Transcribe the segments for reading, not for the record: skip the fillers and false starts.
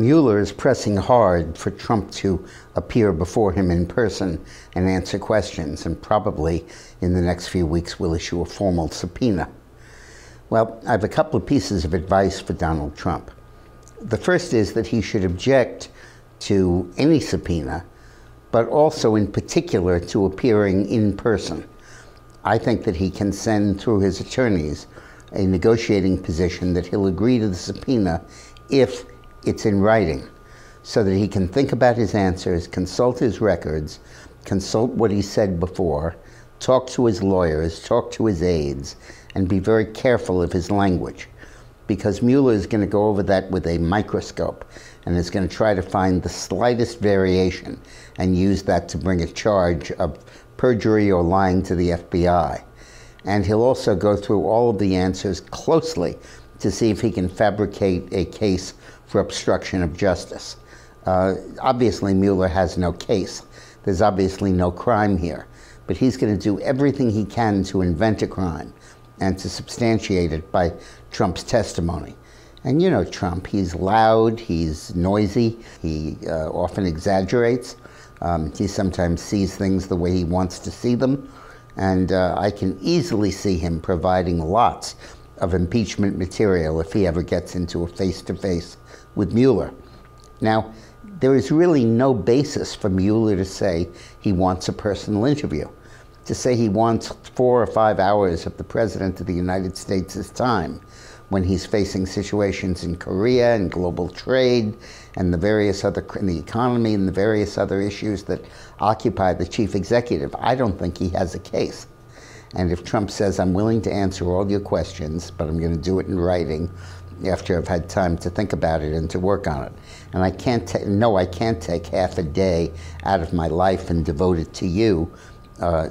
Mueller is pressing hard for Trump to appear before him in person and answer questions, and probably in the next few weeks will issue a formal subpoena. Well, I have a couple of pieces of advice for Donald Trump. The first is that he should object to any subpoena, but also in particular to appearing in person. I think that he can send through his attorneys a negotiating position that he'll agree to the subpoena if it's in writing, so that he can think about his answers, consult his records, consult what he said before, talk to his lawyers, talk to his aides, and be very careful of his language. Because Mueller is going to go over that with a microscope and is going to try to find the slightest variation and use that to bring a charge of perjury or lying to the FBI. And he'll also go through all of the answers closely to see if he can fabricate a case for obstruction of justice. Obviously, Mueller has no case. There's obviously no crime here. But he's going to do everything he can to invent a crime and to substantiate it by Trump's testimony. And you know Trump, he's loud, he's noisy, he often exaggerates. He sometimes sees things the way he wants to see them. And I can easily see him providing lots of impeachment material if he ever gets into a face-to-face with Mueller. Now, there is really no basis for Mueller to say he wants a personal interview, to say he wants 4 or 5 hours of the President of the United States' time when he's facing situations in Korea and global trade and the various other, in the economy and the various other issues that occupy the chief executive. I don't think he has a case. And if Trump says, I'm willing to answer all your questions, but I'm going to do it in writing after I've had time to think about it and to work on it. And I can't take half a day out of my life and devote it to you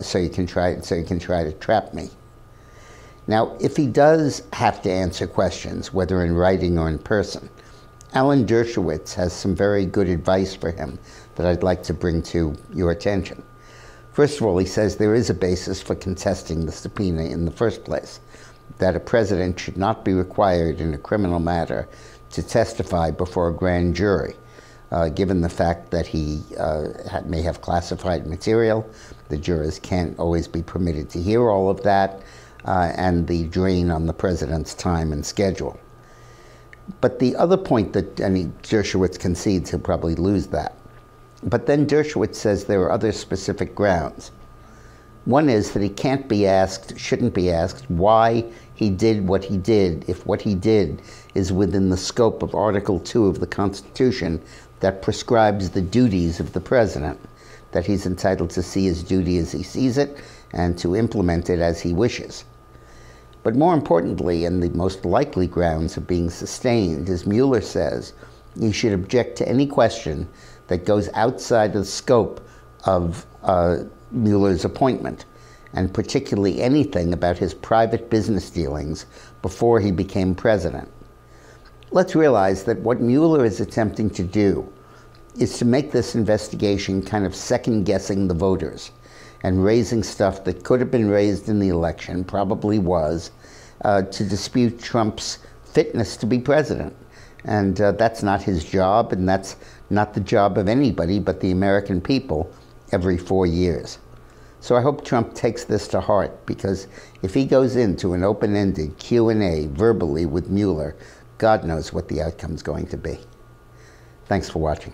so you can try to trap me. Now, if he does have to answer questions, whether in writing or in person, Alan Dershowitz has some very good advice for him that I'd like to bring to your attention. First of all, he says there is a basis for contesting the subpoena in the first place, that a president should not be required in a criminal matter to testify before a grand jury, given the fact that he may have classified material. The jurors can't always be permitted to hear all of that, and the drain on the president's time and schedule. But the other point that, and Dershowitz concedes he'll probably lose that, but then Dershowitz says there are other specific grounds. One is that he can't be asked, shouldn't be asked, why he did what he did, if what he did is within the scope of Article 2 of the Constitution that prescribes the duties of the president, that he's entitled to see his duty as he sees it and to implement it as he wishes. But more importantly, and the most likely grounds of being sustained, as Mueller says, he should object to any question that goes outside the scope of Mueller's appointment, and particularly anything about his private business dealings before he became president. Let's realize that what Mueller is attempting to do is to make this investigation kind of second-guessing the voters and raising stuff that could have been raised in the election, probably was, to dispute Trump's fitness to be president. And that's not his job, and that's not the job of anybody but the American people every 4 years. So I hope Trump takes this to heart, because if he goes into an open-ended Q&A verbally with Mueller, God knows what the outcome's going to be. Thanks for watching.